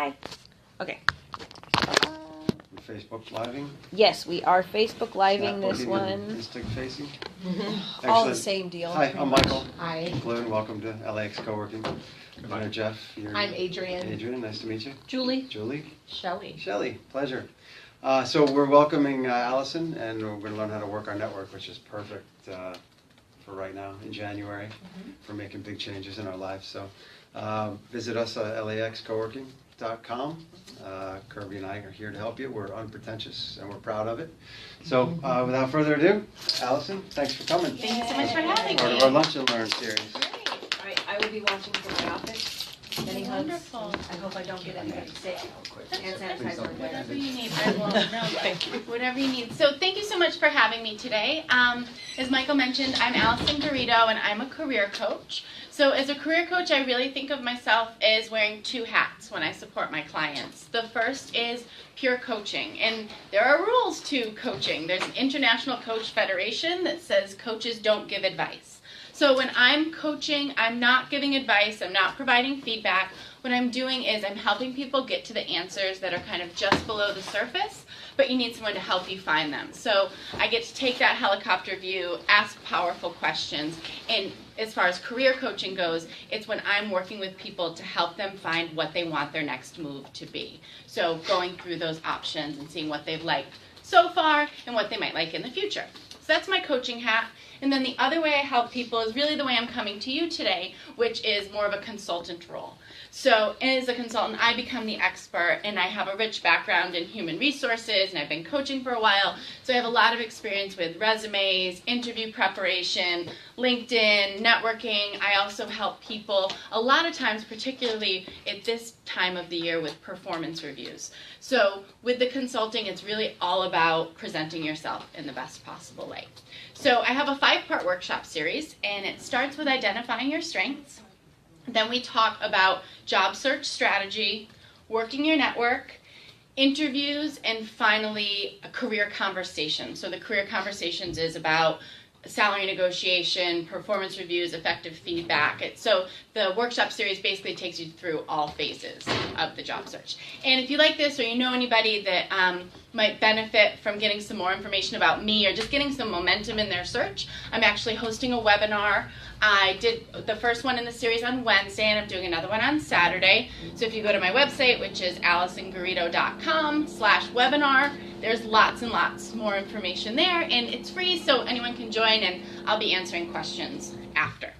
Bye. Okay. Facebook living? Yes, we are Facebook living this Snapbooking one. and Instant facing? All the same deal. Hi, I'm Michael. Hi. Glenn, welcome to LAX Coworking. Hi, Jeff. I'm Adrian. Adrian, nice to meet you. Julie. Julie. Shelley. Shelley, pleasure. So we're welcoming Alyson, and we're going to learn how to work our network, which is perfect for right now in January for making big changes in our lives. So visit us at laxcoworking.com. Kirby and I are here to help you. We're unpretentious and we're proud of it. So without further ado, Alyson, thanks for coming. Thank you so much for having Part me. of our Lunch and Learn series. All right, I will be watching from my office. Any hugs? Wonderful. I hope I don't get anybody sick. Hand sanitizer. Whatever you need, I will. No, thank you. Whatever you need. So thank you so much for having me today. As Michael mentioned, I'm Alyson Garrido, and I'm a career coach. So as a career coach, I really think of myself as wearing two hats when I support my clients. The first is pure coaching, and there are rules to coaching. There's an International Coach Federation that says coaches don't give advice. So when I'm coaching, I'm not giving advice, I'm not providing feedback. What I'm doing is I'm helping people get to the answers that are kind of just below the surface, but you need someone to help you find them. So I get to take that helicopter view, ask powerful questions, and as far as career coaching goes, it's when I'm working with people to help them find what they want their next move to be. So going through those options and seeing what they've liked so far and what they might like in the future. So that's my coaching hat. And then the other way I help people is really the way I'm coming to you today, which is more of a consultant role. So as a consultant, I become the expert, and I have a rich background in human resources, and I've been coaching for a while. So I have a lot of experience with resumes, interview preparation, LinkedIn, networking. I also help people a lot of times, particularly at this time of the year, with performance reviews. So with the consulting, it's really all about presenting yourself in the best possible way. So I have a 5-part workshop series, and it starts with identifying your strengths. Then we talk about job search strategy, working your network, interviews, and finally a career conversation. So the career conversations is about salary negotiation, performance reviews, effective feedback. So the workshop series basically takes you through all phases of the job search. And if you like this or you know anybody that might benefit from getting some more information about me or just getting some momentum in their search, I'm actually hosting a webinar. I did the first one in the series on Wednesday, and I'm doing another one on Saturday. So if you go to my website, which is alysongarrido.com/webinar, there's lots and lots more information there, and it's free, so anyone can join, and I'll be answering questions after.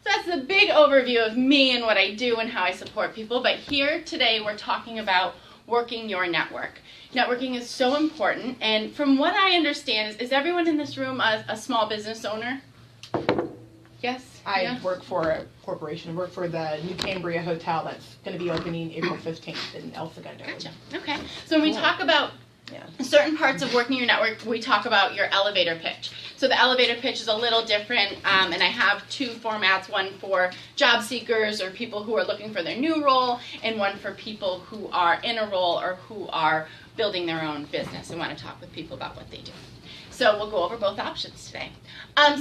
So that's the big overview of me and what I do and how I support people. But here today we're talking about working your network. Networking is so important, and from what I understand, is everyone in this room a small business owner? Yes? I work for a corporation. I work for the New Cambria Hotel that's going to be opening April 15th in El Segundo. Gotcha. Okay. So when we talk about certain parts of working your network, we talk about your elevator pitch. So the elevator pitch is a little different, and I have 2 formats, one for job seekers or people who are looking for their new role, and one for people who are in a role or who are building their own business and want to talk with people about what they do. So we'll go over both options today.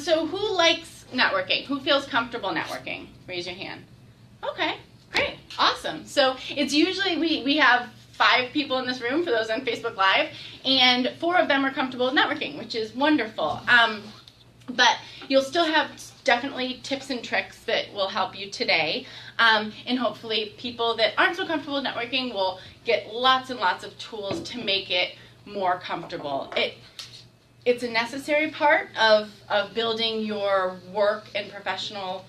So who likes networking? Who feels comfortable networking? Raise your hand. Okay, great, awesome. So it's usually, we have 5 people in this room for those on Facebook Live, and 4 of them are comfortable with networking, which is wonderful. But you'll still have definitely tips and tricks that will help you today, and hopefully people that aren't so comfortable with networking will get lots and lots of tools to make it more comfortable. It's a necessary part of building your work and professional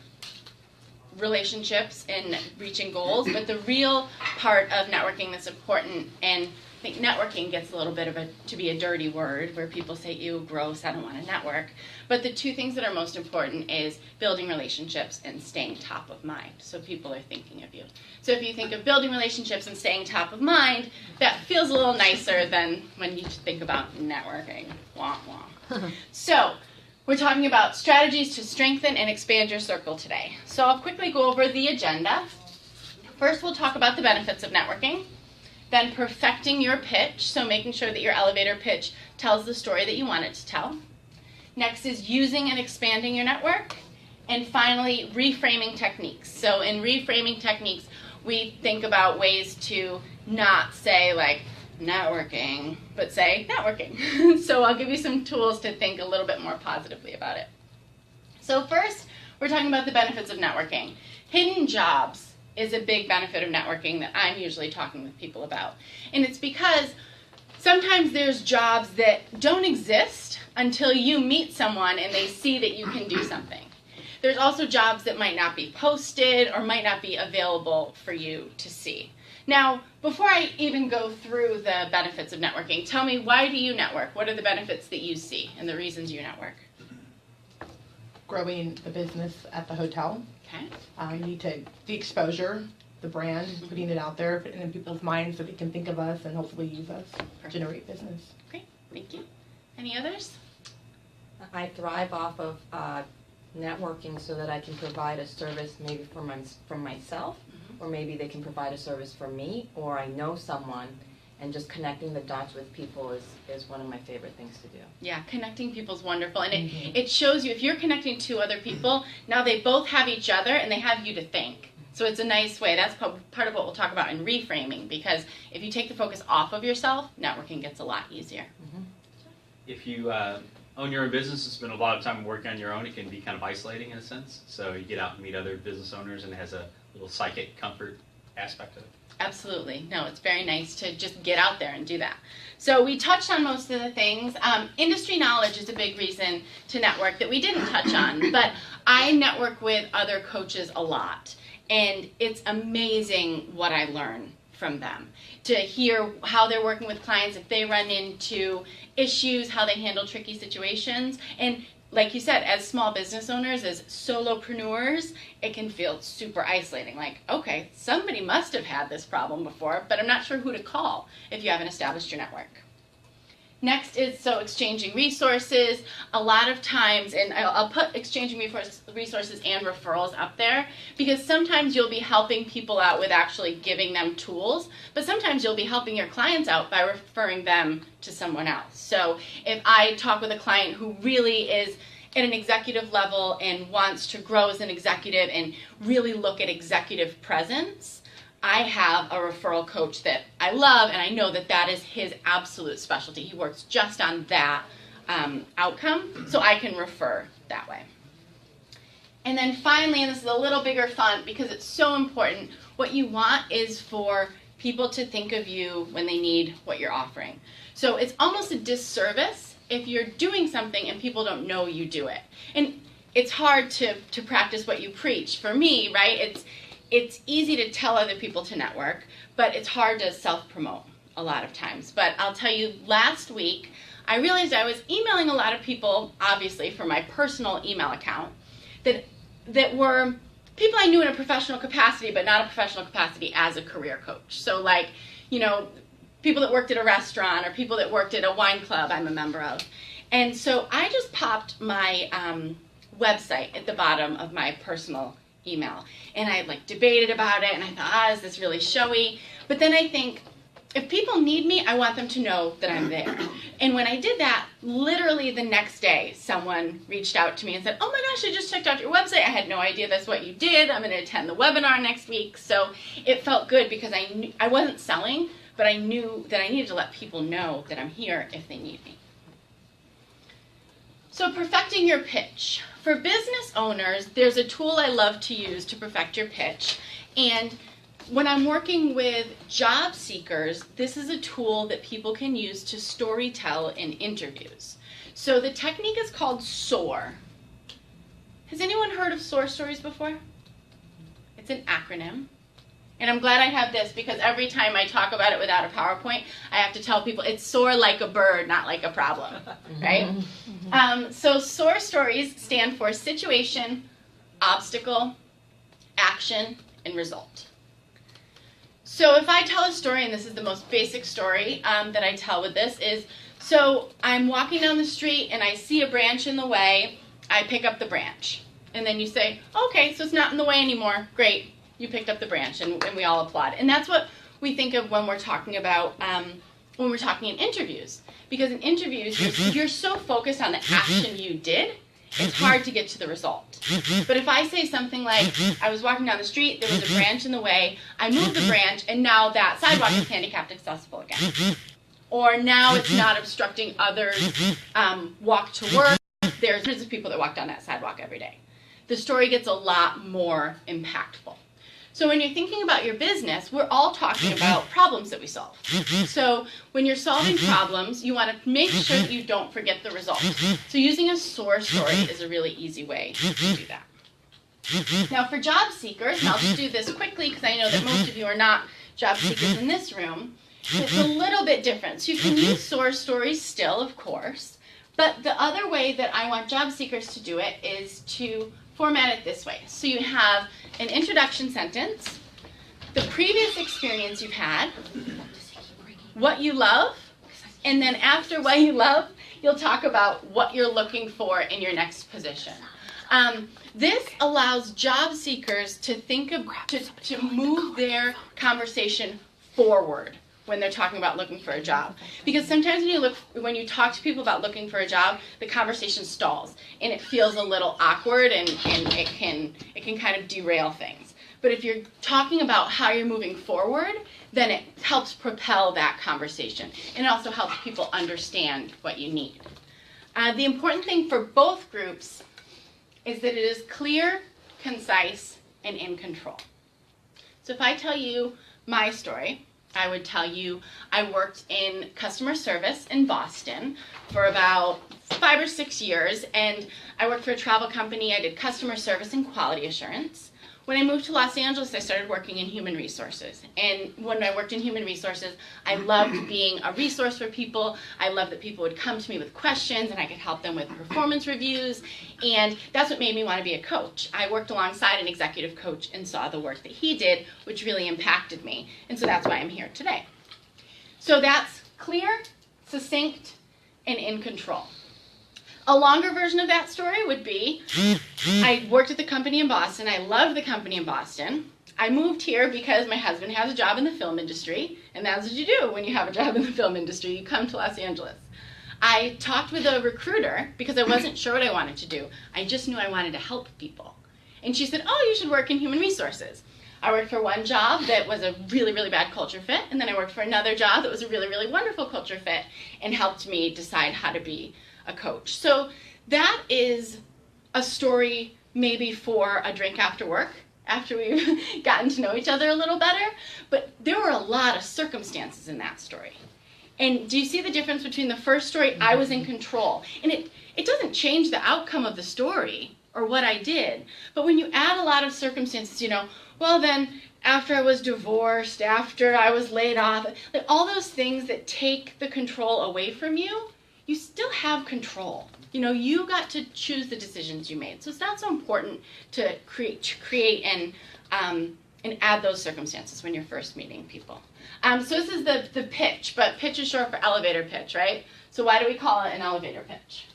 relationships and reaching goals, but the real part of networking that's important, and I think networking gets a little bit to be a dirty word where people say, ew, gross, I don't want to network. But the 2 things that are most important is building relationships and staying top of mind, so people are thinking of you. So if you think of building relationships and staying top of mind, that feels a little nicer than when you think about networking. Wah, wah. So we're talking about strategies to strengthen and expand your circle today. So I'll quickly go over the agenda. First, we'll talk about the benefits of networking. Then perfecting your pitch, so making sure that your elevator pitch tells the story that you want it to tell. Next is using and expanding your network. And finally, reframing techniques. So in reframing techniques, we think about ways to not say like networking, but say networking. So I'll give you some tools to think a little bit more positively about it. So first, we're talking about the benefits of networking. Hidden jobs is a big benefit of networking that I'm usually talking with people about. And it's because sometimes there's jobs that don't exist until you meet someone and they see that you can do something. There's also jobs that might not be posted or might not be available for you to see. Now, before I even go through the benefits of networking, tell me, why do you network? What are the benefits that you see and the reasons you network? Growing the business at the hotel. Okay. You need to, the exposure, the brand, putting it out there in people's minds so they can think of us and hopefully use us, generate business. Great, thank you. Any others? I thrive off of networking so that I can provide a service maybe for myself, or maybe they can provide a service for me, or I know someone, and just connecting the dots with people is one of my favorite things to do. Yeah, connecting people is wonderful, and it shows you, if you're connecting to other people, now they both have each other and they have you to thank. So it's a nice way. That's part of what we'll talk about in reframing, because if you take the focus off of yourself, networking gets a lot easier. If you own your own business and spend a lot of time working on your own, it can be kind of isolating in a sense. So you get out and meet other business owners, and it has a little psychic comfort aspect of it. Absolutely. No, it's very nice to just get out there and do that. So we touched on most of the things. Industry knowledge is a big reason to network that we didn't touch on, but I network with other coaches a lot, and it's amazing what I learn from them, to hear how they're working with clients, if they run into issues, how they handle tricky situations. And like you said, as small business owners, as solopreneurs, it can feel super isolating. Like, okay, somebody must have had this problem before, but I'm not sure who to call if you haven't established your network. Next is exchanging resources. A lot of times, and I'll put exchanging resources and referrals up there, because sometimes you'll be helping people out with actually giving them tools, but sometimes you'll be helping your clients out by referring them to someone else. So if I talk with a client who really is at an executive level and wants to grow as an executive and really look at executive presence, I have a referral coach that I love, and I know that that is his absolute specialty. He works just on that outcome, so I can refer that way. And then finally, and this is a little bigger font because it's so important, what you want is for people to think of you when they need what you're offering. So it's almost a disservice if you're doing something and people don't know you do it. And it's hard to practice what you preach. For me, right, it's easy to tell other people to network, but it's hard to self-promote a lot of times. But I'll tell you, last week, I realized I was emailing a lot of people, obviously, from my personal email account, that were people I knew in a professional capacity, but not a professional capacity as a career coach. So like, people that worked at a restaurant or people that worked at a wine club I'm a member of. And so I just popped my website at the bottom of my personal email, and I debated about it, and I thought, is this really showy? But then I think, if people need me, I want them to know that I'm there. And when I did that, literally the next day, someone reached out to me and said, oh my gosh, I just checked out your website. I had no idea that's what you did. I'm going to attend the webinar next week. So it felt good because I wasn't selling, but I knew that I needed to let people know that I'm here if they need me. So perfecting your pitch. For business owners, there's a tool I love to use to perfect your pitch. And when I'm working with job seekers, this is a tool that people can use to storytell in interviews. So the technique is called Soar. Has anyone heard of Soar stories before? It's an acronym. And I'm glad I have this because every time I talk about it without a PowerPoint, I have to tell people it's soar like a bird, not like a problem, right? So SOAR stories stand for situation, obstacle, action, and result. So if I tell a story, and this is the most basic story that I tell with this, is so I'm walking down the street and I see a branch in the way, I pick up the branch. And then you say, okay, so it's not in the way anymore, great. You picked up the branch, and we all applaud. And that's what we think of when we're talking about, when we're talking in interviews. Because in interviews, you're so focused on the action you did, it's hard to get to the result. But if I say something like, I was walking down the street, there was a branch in the way, I moved the branch, and now that sidewalk is handicapped accessible again. Or now it's not obstructing others' walk to work. There's hundreds of people that walk down that sidewalk every day. The story gets a lot more impactful. So when you're thinking about your business, we're all talking about problems that we solve. So when you're solving problems, you want to make sure that you don't forget the result. So using a Soar story is a really easy way to do that. Now for job seekers, and I'll just do this quickly because I know that most of you are not job seekers in this room, it's a little bit different. So you can use Soar stories still, of course, but the other way that I want job seekers to do it is to format it this way. So you have an introduction sentence, the previous experience you've had, what you love, and then after what you love, you'll talk about what you're looking for in your next position. This allows job seekers to think of, to move their conversation forward when they're talking about looking for a job. Because sometimes when you talk to people about looking for a job, the conversation stalls and it feels a little awkward and it can kind of derail things. But if you're talking about how you're moving forward, then it helps propel that conversation. And it also helps people understand what you need. The important thing for both groups is that it is clear, concise, and in control. So if I tell you my story, I would tell you I worked in customer service in Boston for about 5 or 6 years, and I worked for a travel company. I did customer service and quality assurance. When I moved to Los Angeles, I started working in human resources. And when I worked in human resources, I loved being a resource for people. I loved that people would come to me with questions and I could help them with performance reviews. And that's what made me want to be a coach. I worked alongside an executive coach and saw the work that he did, which really impacted me. And so that's why I'm here today. So that's clear, succinct, and in control. A longer version of that story would be, I worked at the company in Boston. I loved the company in Boston. I moved here because my husband has a job in the film industry, and that's what you do when you have a job in the film industry. You come to Los Angeles. I talked with a recruiter because I wasn't sure what I wanted to do. I just knew I wanted to help people. And she said, oh, you should work in human resources. I worked for one job that was a really, really bad culture fit, and then I worked for another job that was a really, really wonderful culture fit and helped me decide how to be a coach. So that is a story maybe for a drink after work, after we've gotten to know each other a little better, but there were a lot of circumstances in that story. And do you see the difference between the first story, I was in control, and it doesn't change the outcome of the story or what I did, but when you add a lot of circumstances, well then, after I was divorced, after I was laid off, like all those things that take the control away from you, you still have control. You got to choose the decisions you made. So it's not so important to create and add those circumstances when you're first meeting people. So this is the pitch, but pitch is short for elevator pitch, right? So why do we call it an elevator pitch?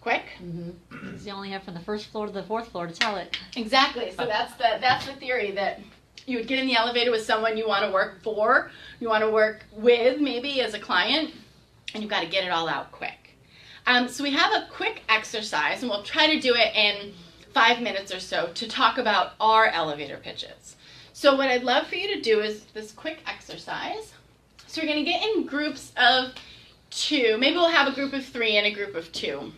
Quick? Because you only have from the first floor to the fourth floor to tell it. Exactly. So that's the theory, that you would get in the elevator with someone you want to work for, you want to work with maybe as a client, and you've got to get it all out quick. So we have a quick exercise, and we'll try to do it in 5 minutes or so to talk about our elevator pitches. So what I'd love for you to do is this quick exercise. So we're going to get in groups of 2. Maybe we'll have a group of 3 and a group of 2.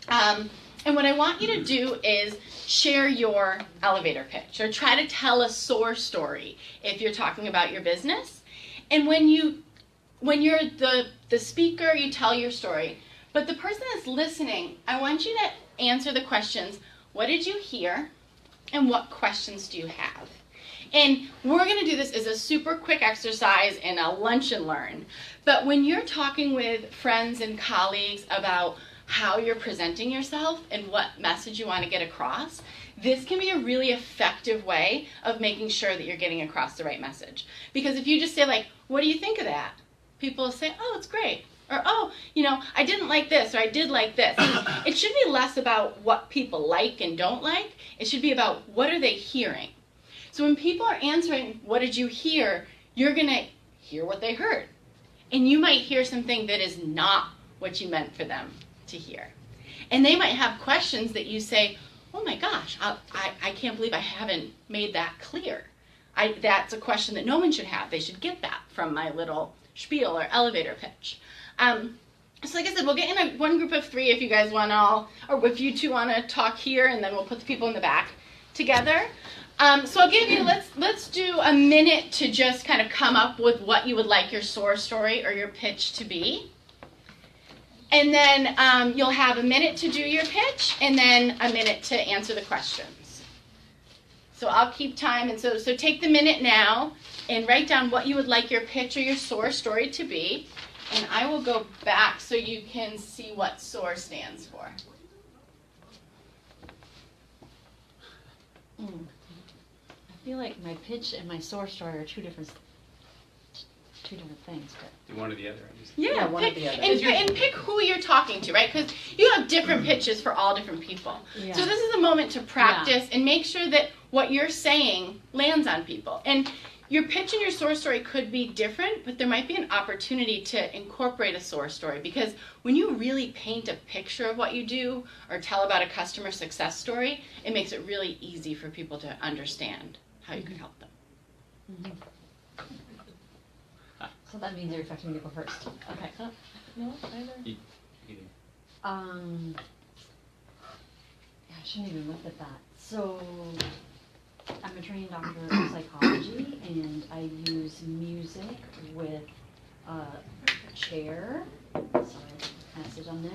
And what I want you to do is share your elevator pitch, or try to tell a Soar story if you're talking about your business. And when you're the speaker, you tell your story. But the person that's listening, I want you to answer the questions, what did you hear? And what questions do you have? And we're going to do this as a super quick exercise and a lunch and learn. But when you're talking with friends and colleagues about how you're presenting yourself and what message you want to get across, this can be a really effective way of making sure that you're getting across the right message. Because if you just say, like, what do you think of that? People will say, oh, it's great. Or, oh, I didn't like this, or I did like this. It should be less about what people like and don't like. It should be about what are they hearing. So when people are answering, what did you hear, you're going to hear what they heard. And you might hear something that is not what you meant for them to hear. And they might have questions that you say, oh my gosh, I can't believe I haven't made that clear. That's a question that no one should have. They should get that from my little spiel or elevator pitch. So like I said, we'll get in one group of 3 if you guys want to or if you two want to talk here, and then we'll put the people in the back together. So I'll give you, let's do a minute to just kind of come up with what you would like your Soar story or your pitch to be. And then you'll have a minute to do your pitch, and then a minute to answer the questions. So I'll keep time, and so take the minute now and write down what you would like your pitch or your Soar story to be. And I will go back so you can see what SOAR stands for. I feel like my pitch and my Soar story are two different things, but Do one or the other. Yeah, one or pick, the other. and pick who you're talking to, right? Because you have different pitches for all different people. Yeah. So this is a moment to practice and make sure that what you're saying lands on people. And your pitch and your Soar story could be different, but there might be an opportunity to incorporate a Soar story, because when you really paint a picture of what you do or tell about a customer success story, it makes it really easy for people to understand how you can help them. Mm-hmm. So that means you're expecting me to go first. Okay. No, either. You Yeah, I shouldn't even look at that. So, I'm a trained doctor of psychology, and I use music with a chair. Sorry, passage on there.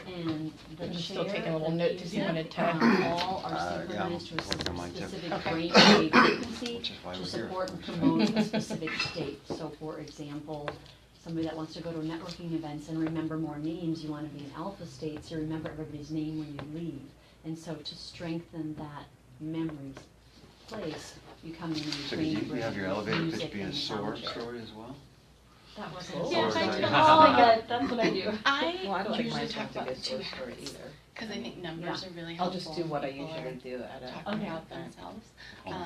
And the I'm chair. still taking a little note to see when it all are yeah, synchronized to a working on mine too. specific Okay. brainwave frequency Which is why to we're here. support and promote a specific state. So, for example, somebody that wants to go to networking events and remember more names, you want to be in alpha state, so you remember everybody's name when you leave. And so, to strengthen that memory place, you come in and you So train you brain have your with elevator music pitch be a and SOAR sound. story as well? That wasn't Cool. a Yeah, soar if I story. could Oh also- my god, that's what I do. Well, I don't think usually mine's talk going to about be two a story habits, either. because I think numbers Yeah. are really I'll helpful. just do what I when people usually are do at a. talking Okay. about event. themselves.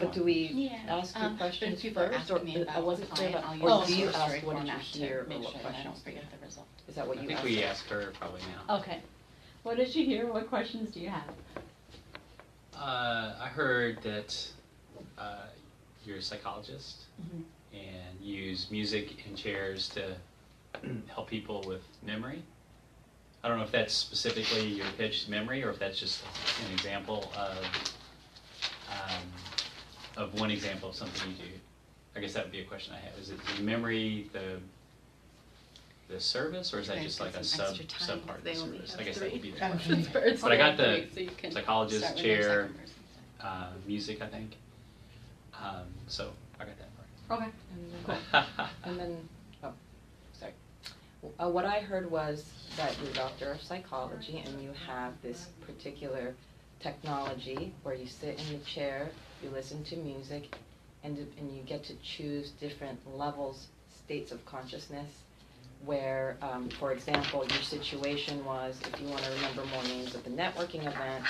But do we Yeah. ask you But questions if people are first, or asking me about I wasn't the clear client, about, I'll or use do you a story ask what did you format to hear, or make what sure that I questions? don't forget the result. Is that what I you think asked? we ask her probably now. Okay. What did you hear? What questions do you have? I heard that you're a psychologist Mhm. and use music and chairs to help people with memory. I don't know if that's specifically your pitch memory, or if that's just an example of one example of something you do. I guess that would be a question I have. Is it the memory the service, or is that Can I just put like a some sub extra time? part of They the only service? have I guess that three would be the Okay. question. questions per But I got the so you can psychologist, start with your chair, second person. music, I think. So I got that Okay. part. And then, oh, sorry. What I heard was that you're a doctor of psychology and you have this particular technology where you sit in the chair, you listen to music, and you get to choose different levels, states of consciousness, where, for example, your situation was, if you want to remember more names at the networking event,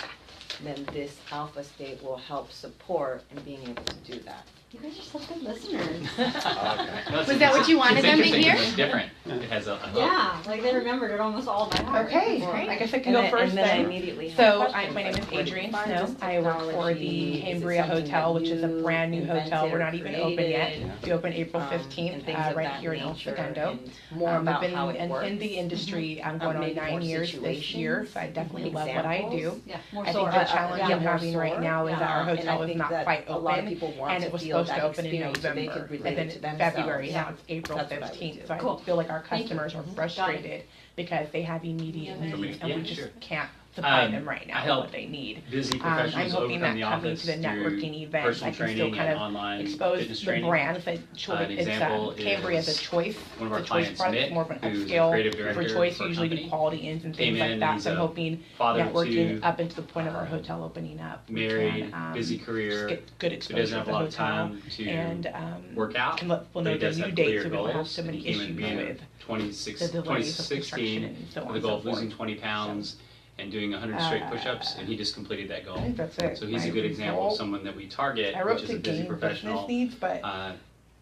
then this alpha state will help support in being able to do that. You guys are such good listeners. No, it's- Was that what you wanted it's them to interesting hear? 'cause It's different. It has a hook. Yeah, like they remembered it almost all by heart. Okay, Great. I guess I can go first And then I then. immediately have So, questions my name like, is where did you Adrienne find Snow. this I work for technology? the Is it Cambria something Hotel, that which is a you brand new hotel. invented We're or not even open yet. created? We open April And 15th, things of right that here in El nature, Segundo. and more I've about been how it in works. the industry. I'm going on Maybe 9 more years this year, so I situations, definitely love what I do. examples. Yeah, more I think Soar. the challenge yeah, I'm more having right Soar. now is that our And I hotel is think not that quite a lot of open, people want and to it was feel supposed to that open in experience so they November, could relate and then to it's themselves. February, Yeah. now it's April That's what I would 15th, do. so Cool. I feel like our Thank you. customers are Got it. frustrated because they have immediate Yeah, needs, and yeah, we just sure. can't supply Um, them right I now help what they need. Busy I'm professionals hoping overcome that the coming office to the networking events, I personal can still training kind and of online expose fitness the training. brands that An it's example Cambria is a is choice. one of our It's a choice clients, product, Nick, it's more of an who's a upscale creative for director choice. for We a usually do company. quality ins and Came things like in, that. he's So I'm a hoping father of networking two, up into the point of our hotel opening up. we married, can, busy just career, get good so exposure doesn't have at a the lot of hotel time to and work out. can let people but know he their does new have dates clear so we don't have goals. so many He came in issues being with a 26 the delays of 2016 construction and so on with the and goal so of losing forth. 20 pounds and doing 100 straight push-ups, and he just completed that goal. I think that's it. So he's My a good example goal- of someone that we target, I wrote which is to a busy gain business professional. needs, but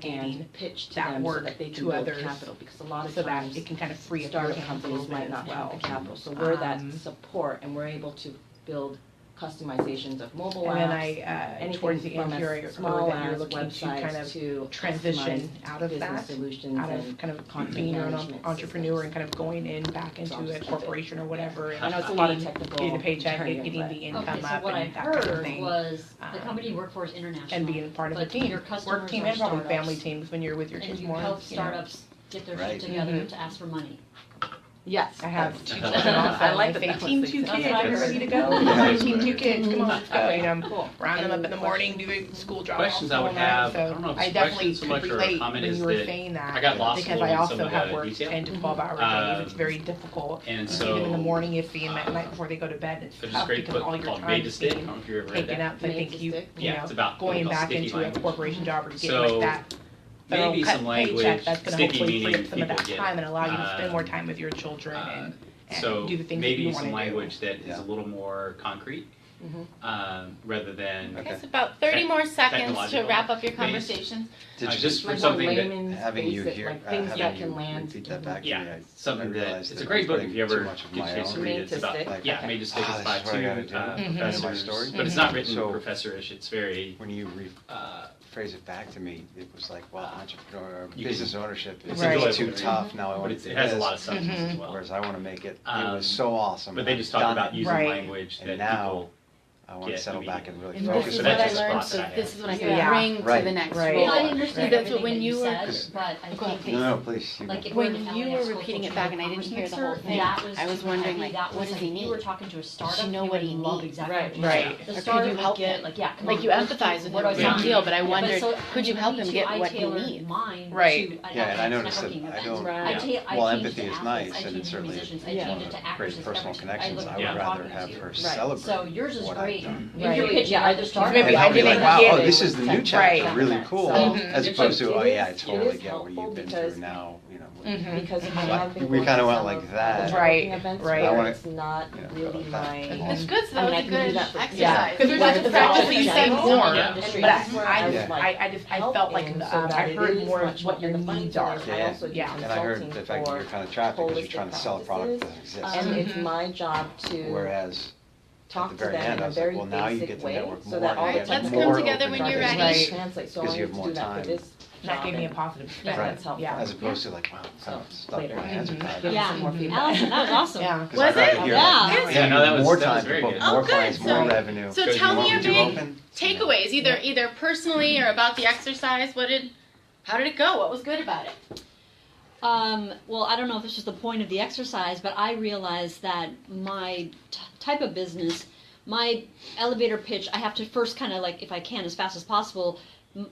delegating and pitch to that them so work that they can to build others capital, because a lot of so that times it can kind of free up your startup hands a companies little might bit not as have well. the capital, so we're that Um, support, and we're able to build customizations of mobile And then apps, I, towards the end here, I heard small that you're as looking to kind websites of to transition customize out of business that, solutions out of and kind of content being your own management entrepreneur systems. and kind of going in back So I'll into a just keep it- corporation or whatever. I know it's a and lot of getting- technical Getting the paycheck, jargon, getting but- the income Okay, so up what I and that kind of heard thing. was the Um, company you work for is international. And being part of a but team, your work customers team are and probably startups, family teams when you're with your and kids you more. help you know. startups get their Right. shit together Mhm. to ask for money. Yes. I have two I children also. I like I say, that. team two That's kids, what I are you heard. ready to go? Yeah. Team two kids, come on, let's go. You know, Cool. round them up in the Any morning, do the school drop off. Questions I would have, I don't know if I it's definitely questions so much could or a relate comment when is you were that saying that. I got lost a Because little I in some also of have the worked detail. 10 to 12 hour days. It's very difficult. And Even so in the morning iffy and at night before they go to bed, it's there's this tough great because book all your called time Made to is Stick. I being don't know if you ever read taken that. up. I Made think to you, Stick? you Yeah, know, it's about going what we call back sticky into a language. corporation job or getting So like that. maybe cut some language, paycheck that's gonna sticky hopefully free meaning up some of that people get time it. and allow you to spend more time with your children and So do the things that you maybe want to some do. language that is Yeah. a little more concrete, rather than Okay. It's about 30 more seconds to Technological wrap up your based. conversations. Did you just for Like something that layman's having you basic, here, like things having that you can land. repeat that back to Yeah, me, something I that realized it's a that great I'm book putting if you too ever much of get a my chance own. to read it. Made It's to about Stick? yeah, Made to Stick Ah, is this by is what I gotta two do. professors, My story? but it's not written So- professorish. It's very When you rephrase it back to me, it was like, well, entrepreneur, You business ownership it's is Right. too enjoyable, tough. Now I but want it to do has a this. lot of substance as well. Whereas I want to make it. It Um, was so awesome. But they I've just talk done about it. using Right. language And that now people I want to get settle back and really And focus. this is So what that's I just a learned, thought so that I this had. is what I'm Yeah. gonna bring to Right. the next Right. role. Well, I understand That's what everything when that you you were- said, but I Go ahead. think No, no, please. You like go. if When we're in you LAX were Coastal repeating it Chamber back and I didn't hear the whole conference, thing, that was I was too wondering, heavy. like, That what was does like, he if need? you were talking to a startup, know you what would he love needs. exactly Right. what you Right. said. The Or could startup you would help get, him? like, yeah, come Like on, you let's empathize do- with what him, do big I deal, but I need? wondered, So, could you me help him too, get I what he tailored needs? mine Right. to an Yeah, and I LAX noticed that networking I event. don't. Right. I While changed empathy to is athletes, nice, I and changed it's to certainly musicians, I one changed of it to the actors great and personal celebrities. connections. look I at would who I'm rather talking have to. her Right. celebrate. So yours is what great. I've done. If you're Right. pitching Yeah, I at the just start, Maybe And I I'll be didn't like, wow, get oh, it. this is the new Right. chapter, really cool. So, As opposed to, oh yeah, I it totally is get what helpful you've been because- through now, you know. Mhm. Because I But have been we going kinda to went some like of that. the Right, networking events right. where I wanna, it's not you know, really go with that. my. It's good, so I mean, that I was a can do good that for exercise. Yeah, because there's Where just it's practically all you said general more, Yeah. industry, but that's where I was Yeah. like, I felt like helping the, so that I it heard is more much of what your more. And the funny needs thing are. is, Yeah, I also do yeah. And I heard consulting the fact that for you're kind of trapped because you're holistic trying to sell a product that practices, exists. and Mhm. it's my job to Whereas talk at to the very them end, in I a was like, very well, now you basic get to way, network so more. that and all you the get Let's more come together open when you're business. ready. Right. translate, so I Because you wanted have to more do that for time. this Not job gave me a and- positive Yeah, spin. that's helpful. Yeah. As opposed to like, wow, kind of stuck, later. my hands are tied. Give Yeah. some more Mhm. feedback. Allison, that was awesome. Yeah. 'Cause Was I'd rather it? hear Yeah. that. Yeah, no, that was- More that was time very to book good. more Oh, good. clients, more So- revenue. So Good. tell You me your want me to big open? takeaways, either personally or about the exercise. How did it go? What was good about it? Well, I don't know if this was the point of the exercise, but I realized that my type of business, my elevator pitch, I have to first kind of like, if I can, as fast as possible,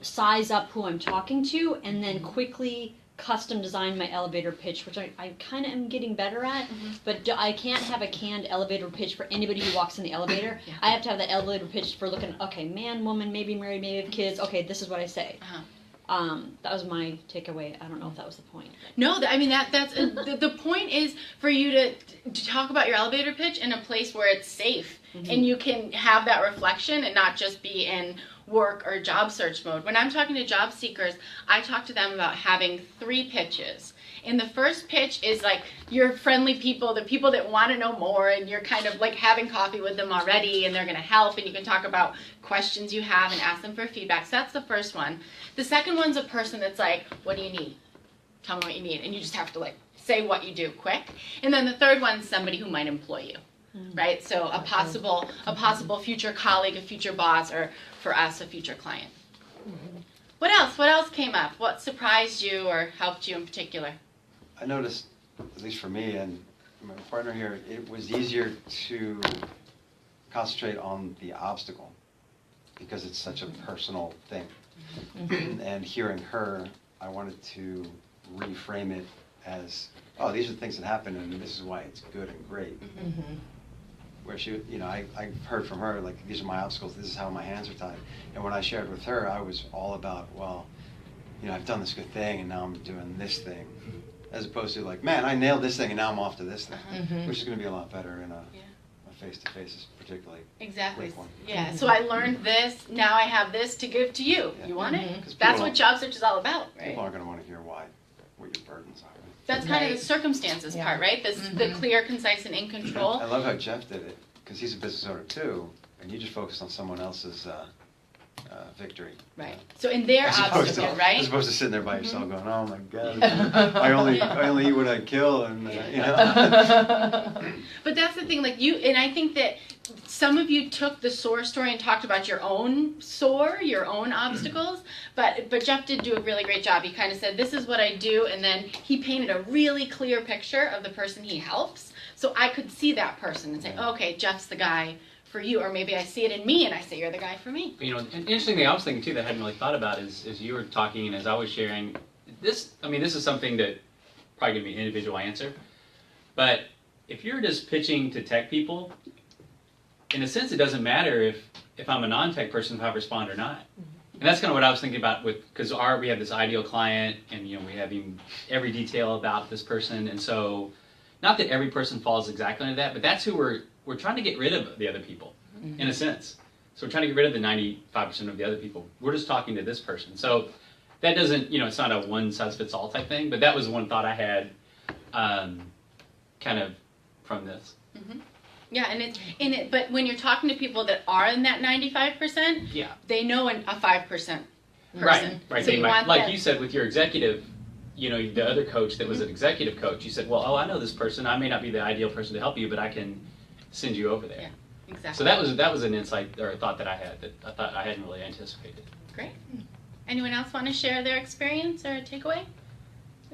size up who I'm talking to, and then quickly custom design my elevator pitch, which I kind of am getting better at, but I can't have a canned elevator pitch for anybody who walks in the elevator. Yeah. I have to have the elevator pitch for looking, okay, man, woman, maybe married, maybe have kids, okay, this is what I say. Uh-huh. That was my takeaway. I don't know if that was the point. No, I mean that's the point is for you to talk about your elevator pitch in a place where it's safe and you can have that reflection and not just be in work or job search mode. When I'm talking to job seekers, I talk to them about having 3 pitches. And the first pitch is like your friendly people, the people that want to know more, and you're kind of like having coffee with them already, and they're going to help, and you can talk about questions you have and ask them for feedback. So that's the first one. The second one's a person that's like, what do you need? Tell me what you need. And you just have to like say what you do quick. And then the third one's somebody who might employ you. Right? So a possible future colleague, a future boss, or for us, a future client. What else? What else came up? What surprised you or helped you in particular? I noticed, at least for me and my partner here, it was easier to concentrate on the obstacle because it's such a personal thing. And hearing her, I wanted to reframe it as, oh, these are the things that happen and this is why it's good and great. Where she, you know, I heard from her, like, these are my obstacles, this is how my hands are tied. And when I shared with her, I was all about, well, you know, I've done this good thing and now I'm doing this thing. As opposed to like, man, I nailed this thing and now I'm off to this thing. Which is going to be a lot better in a face-to-face, particularly. Exactly. Quick one. Yeah. So I learned this. Now I have this to give to you. Yeah. You want it? 'Cause That's people what job search is all about, right? People aren't going to want to hear what your burdens are. That's kind of Right. the circumstances Yeah. part, right? The clear, concise, and in control. I love how Jeff did it, because he's a business owner too, and you just focused on someone else's victory. Right. So in their As opposed obstacle, to, right? As opposed to sitting there by yourself going, oh my God, I only eat what I kill, and you know. But that's the thing, like and I think that some of you took the Soar story and talked about your own Soar, your own obstacles, but Jeff did do a really great job. He kind of said, this is what I do, and then he painted a really clear picture of the person he helps, so I could see that person and say, okay, Jeff's the guy for you, or maybe I see it in me and I say, you're the guy for me. You know, an interesting thing I was thinking too that I hadn't really thought about is you were talking and as I was sharing, this is something that probably going to be an individual answer, but if you're just pitching to tech people, in a sense, it doesn't matter if I'm a non-tech person, if I respond or not. And that's kind of what I was thinking about because we have this ideal client, and you know, we have every detail about this person, and so not that every person falls exactly into that, but that's who we're trying to get rid of the other people, in a sense. So we're trying to get rid of the 95% of the other people. We're just talking to this person. So that doesn't, you know, it's not a one-size-fits-all type thing, but that was one thought I had kind of from this. Mm-hmm. Yeah, and but when you're talking to people that are in that 95%, yeah, they know a 5% person. Right. So you want like you said with your executive, you know, the other coach that was an executive coach, you said, well, I know this person. I may not be the ideal person to help you, but I can send you over there. Yeah, exactly. So that was an insight or a thought that I had that I thought I hadn't really anticipated. Great. Anyone else want to share their experience or a takeaway?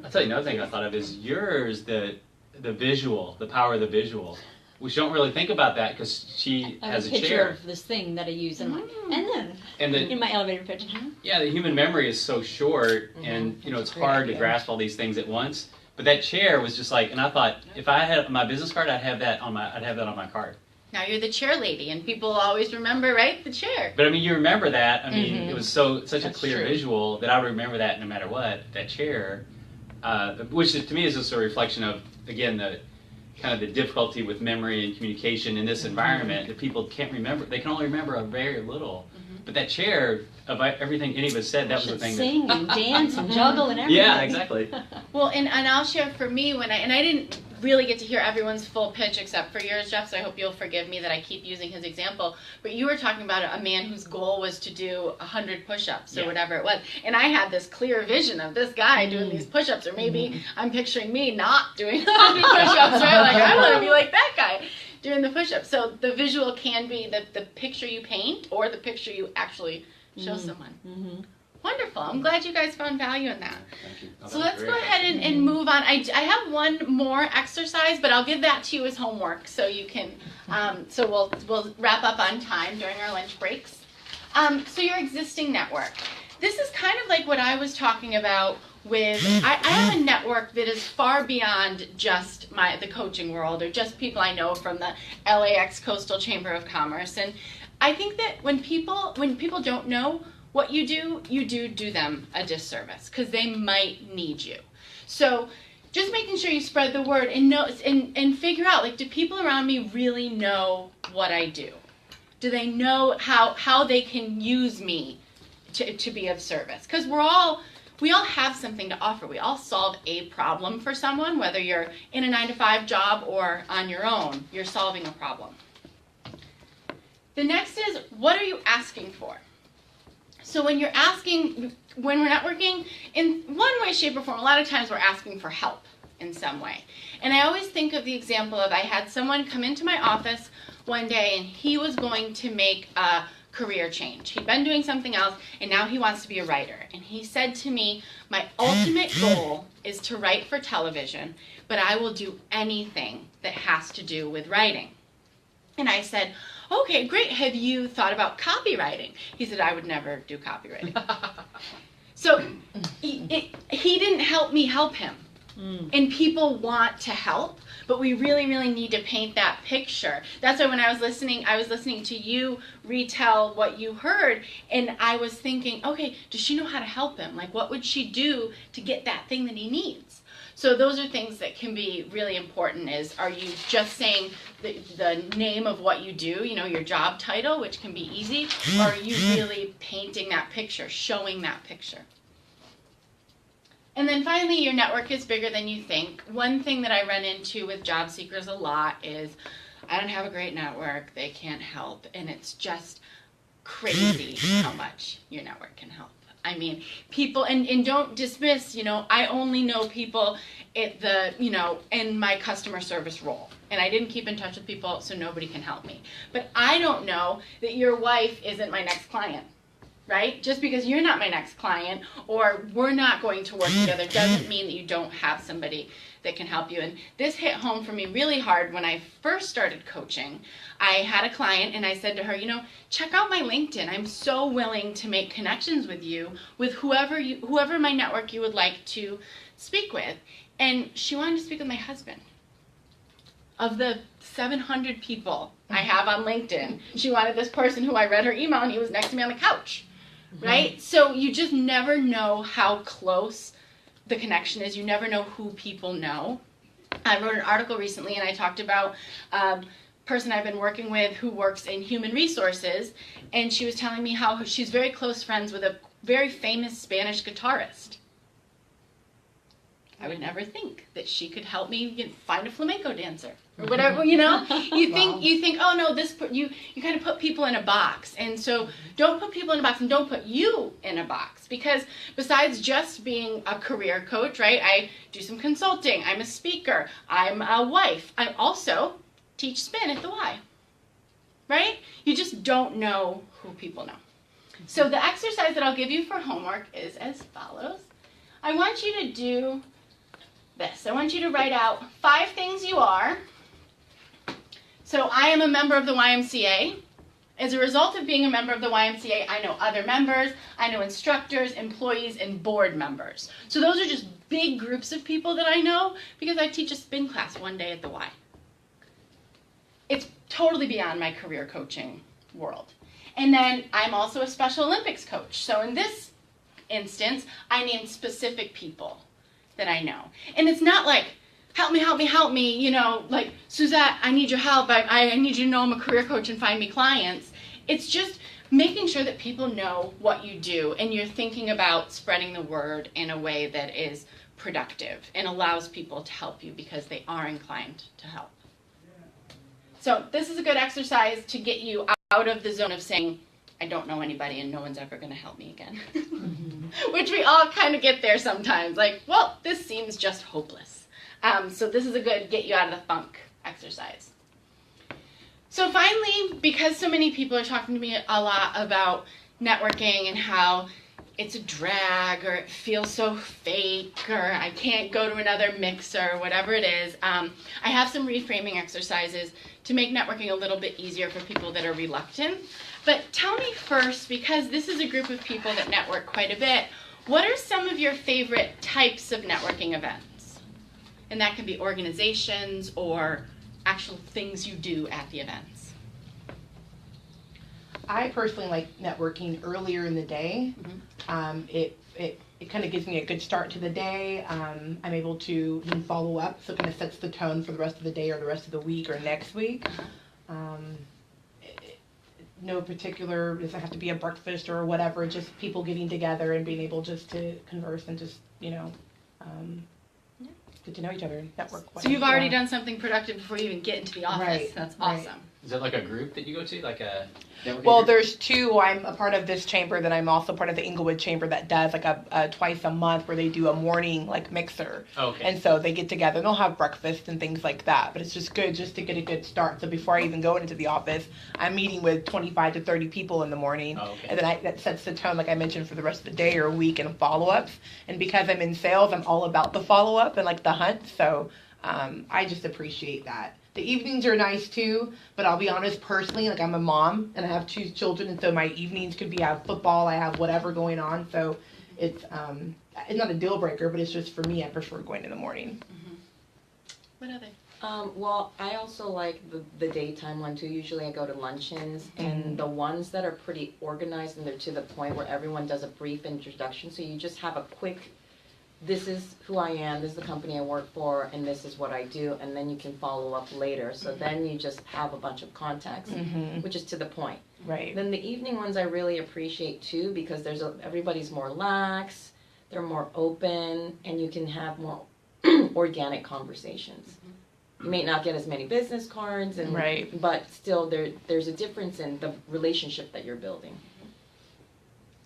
I'll tell you another thing I thought of is yours, the visual, the power of the visual. We don't really think about that because she I have has a a picture chair. of this thing that I use in my, And in my elevator pitch. yeah, the human memory is so short, and you know it's hard to grasp all these things at once. But that chair was just like, and I thought if I had my business card, I'd have that on my card. Now you're the chair lady, and people always remember, right, the chair. But I mean, you remember that. I mean, it was such That's a clear true. visual that I would remember that no matter what. That chair, which to me is just a reflection of again the kind of the difficulty with memory and communication in this environment that people can't remember. They can only remember a very little. But that chair, of everything any of us said, that was the Should thing. sing and dance and juggle and everything. Yeah, exactly. Well, and I'll share for me I didn't really get to hear everyone's full pitch except for yours, Jeff, so I hope you'll forgive me that I keep using his example. But you were talking about a man whose goal was to do 100 push-ups or whatever it was. And I had this clear vision of this guy doing these push-ups, or maybe I'm picturing me not doing 100 push-ups, right? Like, I want to be like that guy doing the push-ups. So the visual can be the picture you paint or the picture you actually show someone. Wonderful. I'm glad you guys found value in that. Thank you. Oh, So that let's was go great. ahead and move on. I have one more exercise, but I'll give that to you as homework so you can, so we'll wrap up on time during our lunch breaks. So your existing network. This is kind of like what I was talking about with, I have a network that is far beyond just the coaching world or just people I know from the LAX Coastal Chamber of Commerce. And I think that when people don't know what you do them a disservice because they might need you. So just making sure you spread the word and figure out, like, do people around me really know what I do? Do they know how they can use me to be of service? Because we all have something to offer. We all solve a problem for someone, whether you're in a 9-to-5 job or on your own, you're solving a problem. The next is, what are you asking for? So when we're networking, in one way, shape, or form, a lot of times we're asking for help in some way. And I always think of the example of I had someone come into my office one day and he was going to make a career change. He'd been doing something else and now he wants to be a writer. And he said to me, my ultimate goal is to write for television, but I will do anything that has to do with writing. And I said, okay, great. Have you thought about copywriting? He said, I would never do copywriting. So he didn't help me help him. And people want to help, but we really, really need to paint that picture. That's why when I was listening to you retell what you heard, and I was thinking, okay, does she know how to help him? Like, what would she do to get that thing that he needs? So those are things that can be really important is, are you just saying the name of what you do, you know, your job title, which can be easy, or are you really painting that picture, showing that picture? And then finally, your network is bigger than you think. One thing that I run into with job seekers a lot is, I don't have a great network, they can't help, and it's just crazy how much your network can help. I mean, people, and don't dismiss, I only know people at the, in my customer service role. And I didn't keep in touch with people, so nobody can help me. But I don't know that your wife isn't my next client, right? Just because you're not my next client or we're not going to work together doesn't mean that you don't have somebody that can help you. And this hit home for me really hard when I first started coaching. I had a client and I said to her, check out my LinkedIn. I'm so willing to make connections with you, with whoever my network you would like to speak with. And she wanted to speak with my husband. Of the 700 people I have on LinkedIn, she wanted this person who I read her email and he was next to me on the couch, right? So you just never know how close the connection is. You never know who people know. I wrote an article recently and I talked about a person I've been working with who works in human resources, and she was telling me how she's very close friends with a very famous Spanish guitarist. I would never think that she could help me find a flamenco dancer or whatever, You think, oh no, you kind of put people in a box. And so don't put people in a box, and don't put you in a box, because besides just being a career coach, right? I do some consulting. I'm a speaker. I'm a wife. I also teach spin at the Y, right? You just don't know who people know. So the exercise that I'll give you for homework is as follows. I want you to do this. I want you to write out 5 things you are. So I am a member of the YMCA. As a result of being a member of the YMCA, I know other members, I know instructors, employees, and board members. So those are just big groups of people that I know because I teach a spin class one day at the Y. It's totally beyond my career coaching world. And then I'm also a Special Olympics coach. So in this instance, I named specific people that I know. And it's not like, help me, like, Suzette, I need your help. I need you to know I'm a career coach and find me clients. It's just making sure that people know what you do and you're thinking about spreading the word in a way that is productive and allows people to help you because they are inclined to help. So this is a good exercise to get you out of the zone of saying, I don't know anybody and no one's ever going to help me again. Which we all kind of get there sometimes. Like, well, this seems just hopeless. So this is a good get you out of the funk exercise. So finally, because so many people are talking to me a lot about networking and how it's a drag or it feels so fake or I can't go to another mixer or whatever it is, I have some reframing exercises to make networking a little bit easier for people that are reluctant. But tell me first, because this is a group of people that network quite a bit, what are some of your favorite types of networking events? And that can be organizations or actual things you do at the events. I personally like networking earlier in the day. It kind of gives me a good start to the day. I'm able to then follow up, so it kind of sets the tone for the rest of the day or the rest of the week or next week. No particular, does it have to be a breakfast or whatever, just people getting together and being able just to converse and just, get to know each other, network. So you've already done something productive before you even get into the office. Right, That's right. awesome. Is that like a group that you go to, like a networking Well, group? there's 2. I'm a part of this chamber, then I'm also part of the Inglewood chamber that does like a twice a month where they do a morning like mixer. Okay. And so they get together and they'll have breakfast and things like that. But it's just good just to get a good start. So before I even go into the office, I'm meeting with 25 to 30 people in the morning. Oh, okay. And then that sets the tone, like I mentioned, for the rest of the day or week and follow-ups. And because I'm in sales, I'm all about the follow-up and like the hunt. So I just appreciate that. The evenings are nice too, but I'll be honest, personally, like I'm a mom and I have 2 children, and so my evenings could be I have football, I have whatever going on, so it's not a deal breaker, but it's just for me, I prefer going in the morning. Mm-hmm. What other? Well, I also like the daytime one too. Usually I go to luncheons, and the ones that are pretty organized and they're to the point where everyone does a brief introduction, so you just have a quick, this is who I am, this is the company I work for, and this is what I do, and then you can follow up later. So then you just have a bunch of contacts, which is to the point. Right. Then the evening ones I really appreciate too, because everybody's more lax, they're more open, and you can have more organic conversations. You may not get as many business cards, but still there's a difference in the relationship that you're building.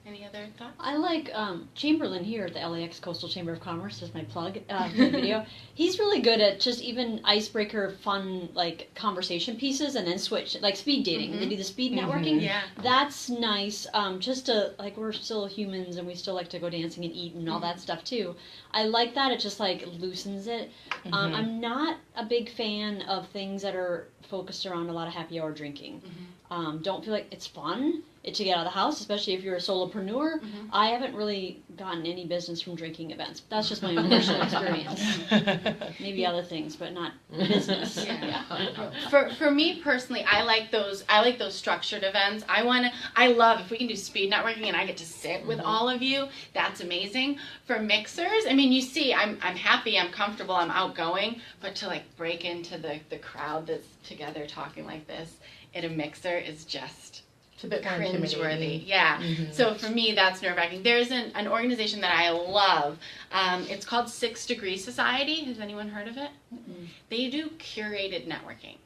Any other thoughts? I like Chamberlain here at the LAX Coastal Chamber of Commerce, is my plug for the video. He's really good at just even icebreaker, fun, like, conversation pieces and then switch, like speed dating. Mhm. They do the speed Mhm. networking. Yeah. That's nice, just to, like, we're still humans and we still like to go dancing and eat and all that stuff too. I like that, it just, like, loosens it. I'm not a big fan of things that are focused around a lot of happy hour drinking. Don't feel like it's fun to get out of the house, especially if you're a solopreneur. I haven't really gotten any business from drinking events. That's just my own personal experience. Maybe other things, but not business. Yeah. For me personally, I like those structured events. I love if we can do speed networking and I get to sit with all of you. That's amazing. For mixers, I mean, you see, I'm happy, I'm comfortable, I'm outgoing, but to like break into the crowd that's together talking like this at a mixer is just It's a bit more cringeworthy. intimidating. Yeah. So for me, that's nerve-wracking. There's an organization that I love. It's called 6 Degree Society. Has anyone heard of it? They do curated networking.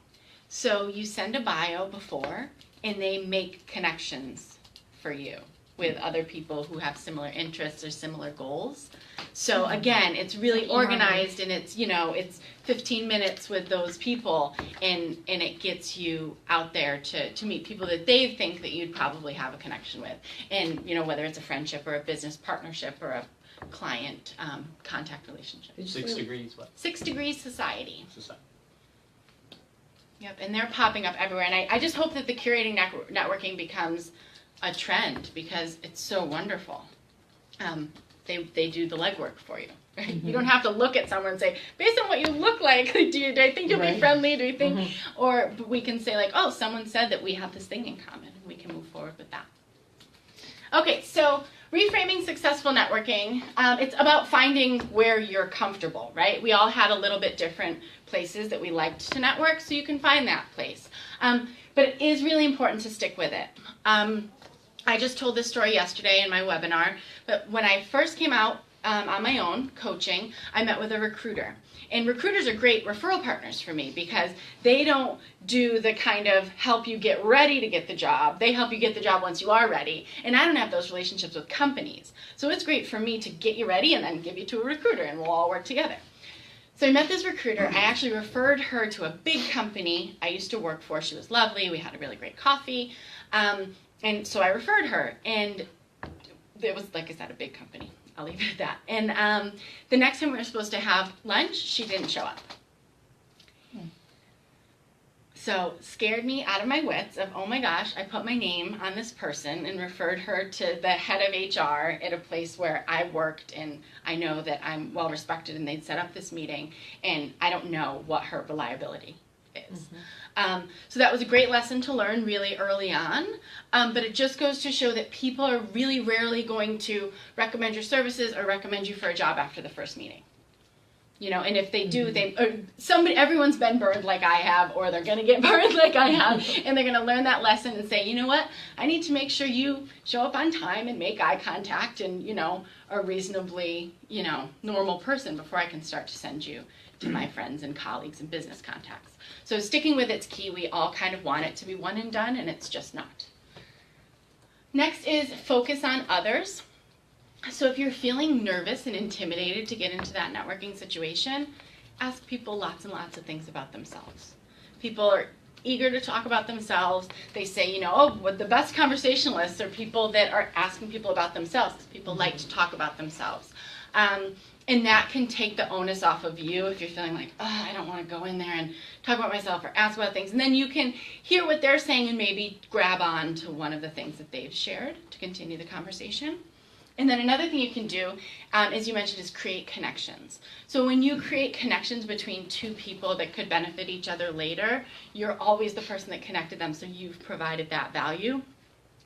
So you send a bio before, and they make connections for you with other people who have similar interests or similar goals. So again, it's really organized, and it's 15 minutes with those people, and it gets you out there to meet people that they think that you'd probably have a connection with. And whether it's a friendship or a business partnership or a client contact relationship. 6 degrees, what? 6 Degrees Society. Society. Yep, and they're popping up everywhere. And I just hope that the curating networking becomes a trend, because it's so wonderful. They do the legwork for you. Right? You don't have to look at someone and say, based on what you look like, do I think you'll be friendly? Do you think? But we can say like, oh, someone said that we have this thing in common. We can move forward with that. Okay, so reframing successful networking. It's about finding where you're comfortable, right? We all had a little bit different places that we liked to network, so you can find that place. But it is really important to stick with it. I just told this story yesterday in my webinar, but when I first came out on my own coaching, I met with a recruiter. And recruiters are great referral partners for me, because they don't do the kind of help you get ready to get the job. They help you get the job once you are ready. And I don't have those relationships with companies. So it's great for me to get you ready and then give you to a recruiter, and we'll all work together. So I met this recruiter. I actually referred her to a big company I used to work for. She was lovely. We had a really great coffee. And so I referred her, and it was, like I said, a big company. I'll leave it at that. And the next time we were supposed to have lunch, she didn't show up. So scared me out of my wits of, oh my gosh, I put my name on this person and referred her to the head of HR at a place where I worked, and I know that I'm well respected, and they'd set up this meeting, and I don't know what her reliability is. So that was a great lesson to learn really early on, but it just goes to show that people are really rarely going to recommend your services or recommend you for a job after the first meeting. And if they do, everyone's been burned like I have, or they're going to get burned like I have, and they're going to learn that lesson and say, you know what, I need to make sure you show up on time and make eye contact and, a reasonably, normal person before I can start to send you to my friends and colleagues and business contacts. So sticking with it's key. We all kind of want it to be one and done, and it's just not. Next is focus on others. So if you're feeling nervous and intimidated to get into that networking situation, ask people lots and lots of things about themselves. People are eager to talk about themselves. They say, what the best conversationalists are people that are asking people about themselves, because people like to talk about themselves. And that can take the onus off of you if you're feeling like, oh, I don't want to go in there and talk about myself or ask about things. And then you can hear what they're saying and maybe grab on to one of the things that they've shared to continue the conversation. And then another thing you can do, as you mentioned, is create connections. So when you create connections between two people that could benefit each other later, you're always the person that connected them, so you've provided that value.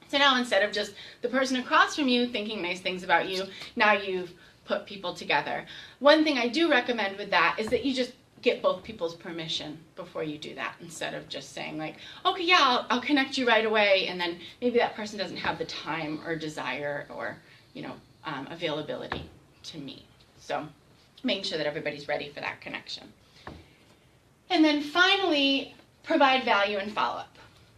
So now instead of just the person across from you thinking nice things about you, now you've put people together. One thing I do recommend with that is that you just get both people's permission before you do that, instead of just saying like, okay, yeah, I'll connect you right away, and then maybe that person doesn't have the time or desire or availability to meet. So making sure that everybody's ready for that connection. And then finally, provide value and follow-up.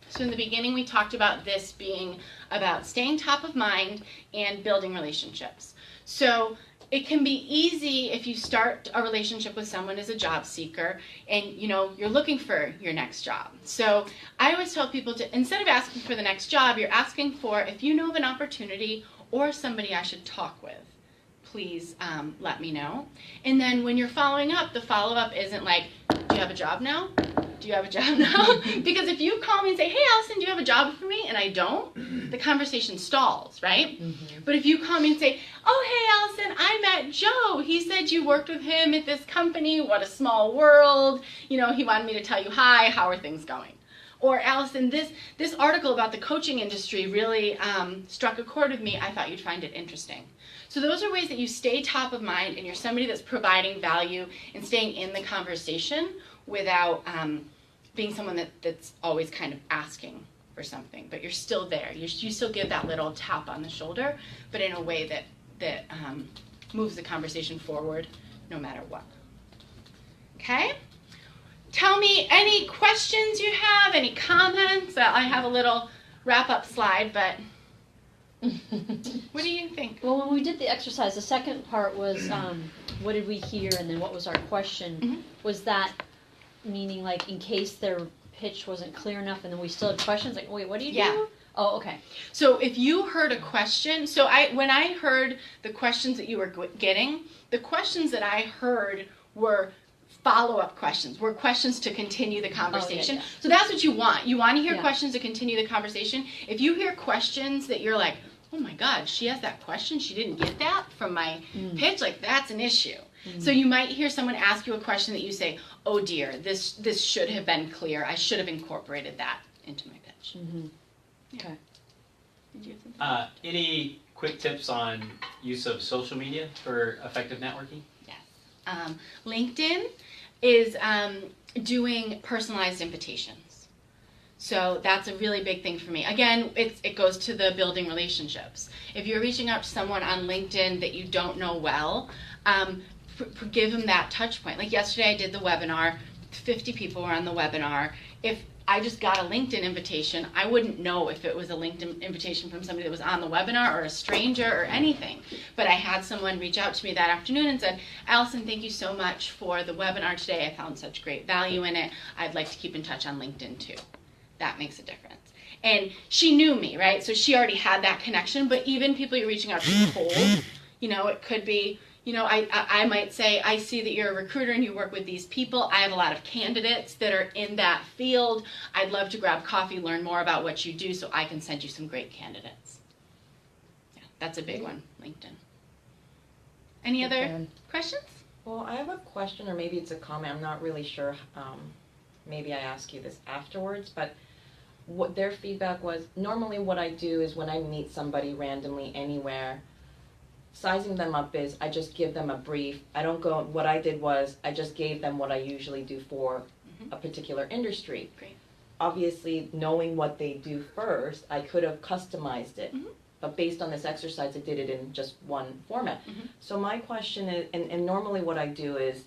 So in the beginning, we talked about this being about staying top of mind and building relationships. So it can be easy if you start a relationship with someone as a job seeker and you're looking for your next job. So I always tell people to, instead of asking for the next job, you're asking for if you know of an opportunity or somebody I should talk with, please let me know. And then when you're following up, the follow-up isn't like, do you have a job now? Do you have a job now? Because if you call me and say, hey, Alyson, do you have a job for me? And I don't, the conversation stalls, right? Mm-hmm. But if you call me and say, oh, hey, Alyson, I met Joe. He said you worked with him at this company. What a small world. He wanted me to tell you hi. How are things going? Or, Alyson, this article about the coaching industry really struck a chord with me. I thought you'd find it interesting. So those are ways that you stay top of mind and you're somebody that's providing value and staying in the conversation without being someone that's always kind of asking for something. But you're still there. You still give that little tap on the shoulder, but in a way that moves the conversation forward no matter what. Okay? Tell me any questions you have, any comments. I have a little wrap-up slide, but what do you think? Well, when we did the exercise, the second part was what did we hear, and then what was our question? Mm-hmm. Was that meaning like in case their pitch wasn't clear enough, and then we still had questions? Like, wait, what do you do? Oh, okay. So if you heard a question, when I heard the questions that you were getting, the questions that I heard were follow-up questions, were questions to continue the conversation. Oh, yeah. So that's what you want. You want to hear questions to continue the conversation. If you hear questions that you're like, oh my God, she has that question, she didn't get that from my pitch, like that's an issue. Mm-hmm. So you might hear someone ask you a question that you say, oh dear, this should have been clear. I should have incorporated that into my pitch. Mm-hmm. Yeah. Okay. Did you have something? Any quick tips on use of social media for effective networking? Yes. LinkedIn is doing personalized invitations. So that's a really big thing for me. Again, it goes to the building relationships. If you're reaching out to someone on LinkedIn that you don't know well, give them that touch point. Like yesterday I did the webinar, 50 people were on the webinar. If I just got a LinkedIn invitation, I wouldn't know if it was a LinkedIn invitation from somebody that was on the webinar or a stranger or anything. But I had someone reach out to me that afternoon and said, Alyson, thank you so much for the webinar today. I found such great value in it. I'd like to keep in touch on LinkedIn too. That makes a difference. And she knew me, right? So she already had that connection. But even people you're reaching out to cold, it could be, I might say, I see that you're a recruiter and you work with these people. I have a lot of candidates that are in that field. I'd love to grab coffee, learn more about what you do so I can send you some great candidates. Yeah, that's a big one, LinkedIn. Any other questions? Well, I have a question, or maybe it's a comment. I'm not really sure. Maybe I ask you this afterwards, but what their feedback was, normally what I do is when I meet somebody randomly anywhere, sizing them up is I just give them a brief. I don't go, what I did was I just gave them what I usually do for a particular industry. Great. Obviously, knowing what they do first, I could have customized it. Mm-hmm. But based on this exercise, I did it in just one format. Mm-hmm. So my question is, and normally what I do is,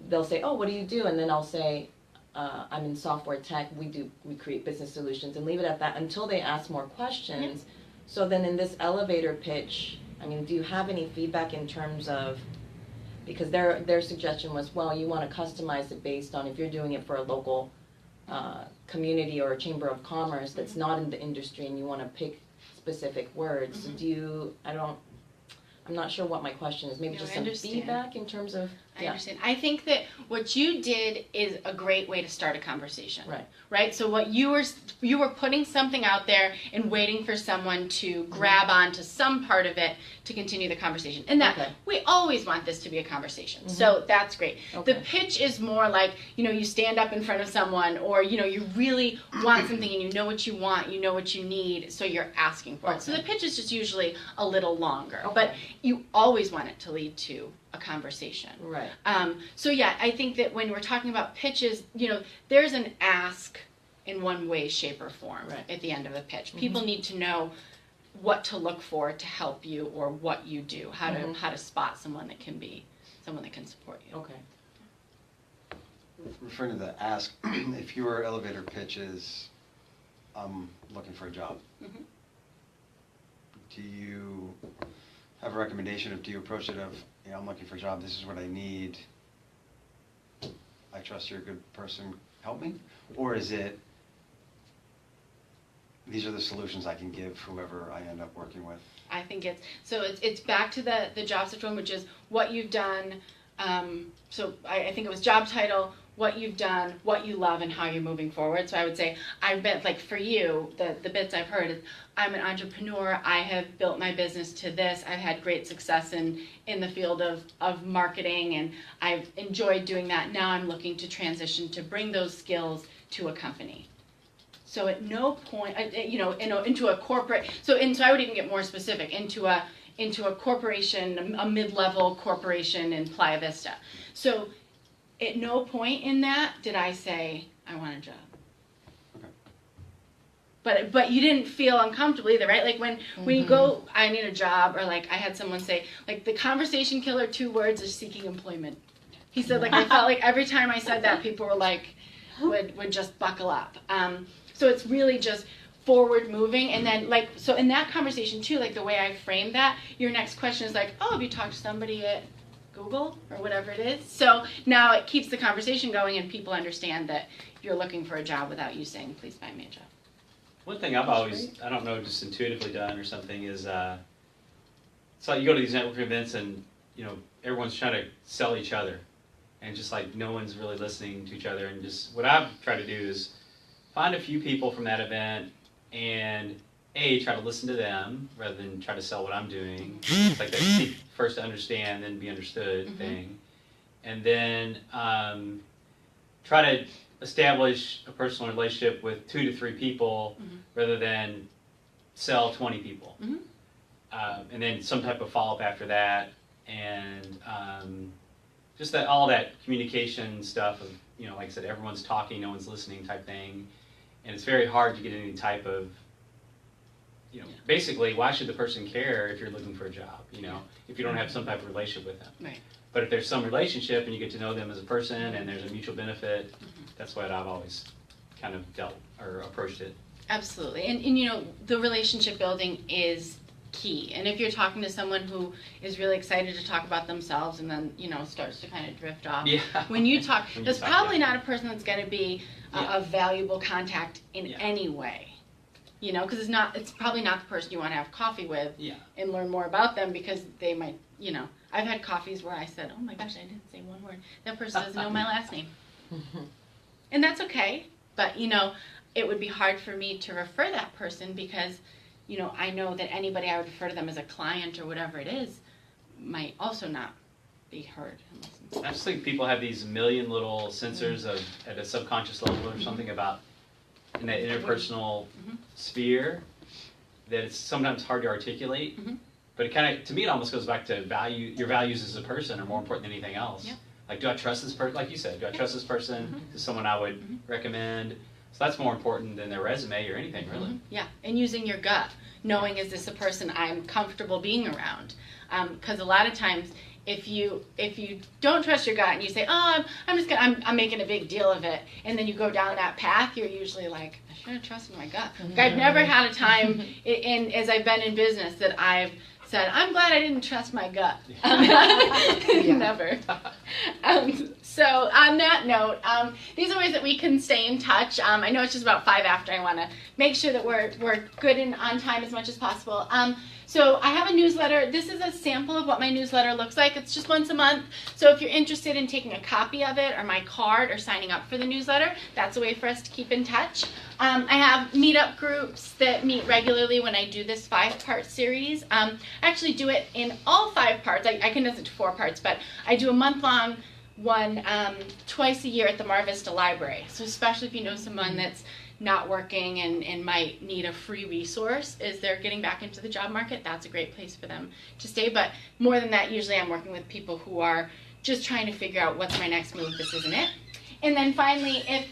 they'll say, oh, what do you do? And then I'll say, I'm in software tech, we create business solutions, and leave it at that until they ask more questions. Yeah. So then in this elevator pitch, I mean, do you have any feedback in terms of, because their suggestion was, well, you want to customize it based on if you're doing it for a local community or a chamber of commerce that's not in the industry and you want to pick specific words. Mm-hmm. I'm not sure what my question is. Maybe just some feedback in terms of. I understand. I think that what you did is a great way to start a conversation. Right. So what you were putting something out there and waiting for someone to grab onto some part of it to continue the conversation. And that we always want this to be a conversation. Mm-hmm. So that's great. Okay. The pitch is more like, you stand up in front of someone, or you really want something and you know what you want, you know what you need, so you're asking for it. So the pitch is just usually a little longer. Okay. But you always want it to lead to a conversation. Right. So yeah, I think that when we're talking about pitches, there's an ask in one way, shape, or form at the end of a pitch. Mm-hmm. People need to know what to look for to help you, or what you do, how to spot someone that can support you. Okay. Referring to the ask, if your elevator pitch is I'm looking for a job. Mhm. Do you have a recommendation do you approach it of, I'm looking for a job, this is what I need, I trust you're a good person, help me? Or is it, these are the solutions I can give whoever I end up working with? I think it's back to the job search one, which is what you've done. So I think it was job title, what you've done, what you love, and how you're moving forward. So I would say I've been, like for you, the bits I've heard is I'm an entrepreneur. I have built my business to this. I've had great success in the field of marketing, and I've enjoyed doing that. Now I'm looking to transition to bring those skills to a company. So at no point, into a corporate. So I would even get more specific into a corporation, a mid-level corporation in Playa Vista. So at no point in that did I say I want a job. Okay. But you didn't feel uncomfortable either, right? Like when you go, I need a job, or like I had someone say, like the conversation killer 2 words is seeking employment. He said, like I felt like every time I said that, people were like, would just buckle up. So it's really just forward moving, and then like, so in that conversation too, like the way I framed that, your next question is like, oh, have you talked to somebody at Google or whatever it is? So now it keeps the conversation going, and people understand that you're looking for a job without you saying, please find me a job. One thing I've always, I don't know, just intuitively done or something is, it's like you go to these networking events and, everyone's trying to sell each other, and just like no one's really listening to each other. And just what I've tried to do is find a few people from that event and try to listen to them rather than try to sell what I'm doing. It's like that seek first to understand, then be understood thing. And then try to establish a personal relationship with 2 to 3 people rather than sell 20 people. And then some type of follow-up after that, and just that all that communication stuff of, like I said, everyone's talking, no one's listening type thing. And it's very hard to get any type of, basically, why should the person care if you're looking for a job, if you don't have some type of relationship with them. Right. But if there's some relationship and you get to know them as a person and there's a mutual benefit, that's what I've always kind of dealt or approached it. Absolutely. And the relationship building is key. And if you're talking to someone who is really excited to talk about themselves and then, starts to kind of drift off, when you talk, that's probably not a person that's going to be a valuable contact in any way. Because it's probably not the person you want to have coffee with and learn more about them, because they might, I've had coffees where I said, oh my gosh, I didn't say one word. That person doesn't know my last name. And that's okay. But, it would be hard for me to refer that person because, I know that anybody I would refer to them as a client or whatever it is might also not be heard. I just think people have these million little sensors at a subconscious level or something about in that interpersonal sphere that it's sometimes hard to articulate. But it kind of, to me, it almost goes back to your values as a person are more important than anything else. Like, do I trust this person? Like you said, do I trust this person? Is someone I would recommend? So that's more important than their resume or anything, really. Yeah, and using your gut, knowing, is this a person I'm comfortable being around? Because a lot of times, if you don't trust your gut and you say, oh, I'm making a big deal of it, and then you go down that path, you're usually like, I should have trusted my gut. Like, I've never had a time as I've been in business that I've said, I'm glad I didn't trust my gut. Never. So on that note, these are ways that we can stay in touch. I know it's just about 5 after. I want to make sure that we're good and on time as much as possible. So I have a newsletter. This is a sample of what my newsletter looks like. It's just once a month. So if you're interested in taking a copy of it or my card or signing up for the newsletter, that's a way for us to keep in touch. I have meetup groups that meet regularly when I do this 5-part series. I actually do it in all 5 parts. I condense it to 4 parts, but I do a month-long one twice a year at the Mar Vista Library. So especially if you know someone that's not working and might need a free resource as they're getting back into the job market, that's a great place for them to stay. But more than that, usually I'm working with people who are just trying to figure out what's my next move, this isn't it. And then finally, if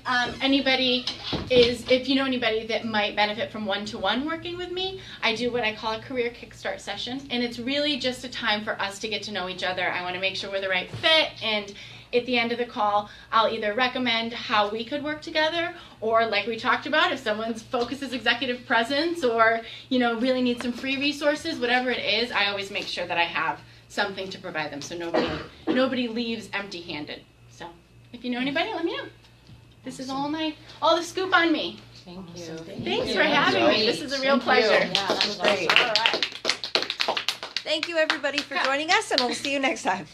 you know anybody that might benefit from one-to-one working with me, I do what I call a career Kickstart session. And it's really just a time for us to get to know each other. I want to make sure we're the right fit, and at the end of the call, I'll either recommend how we could work together, or like we talked about, if someone's focus is executive presence, or really needs some free resources, whatever it is, I always make sure that I have something to provide them, so nobody leaves empty-handed. So if you know anybody, let me know. This is all the scoop on me. Thank you. Thanks for having me. This is a real pleasure. Yeah, that was Great. awesome. All right. Thank you, everybody, for joining us, and we'll see you next time.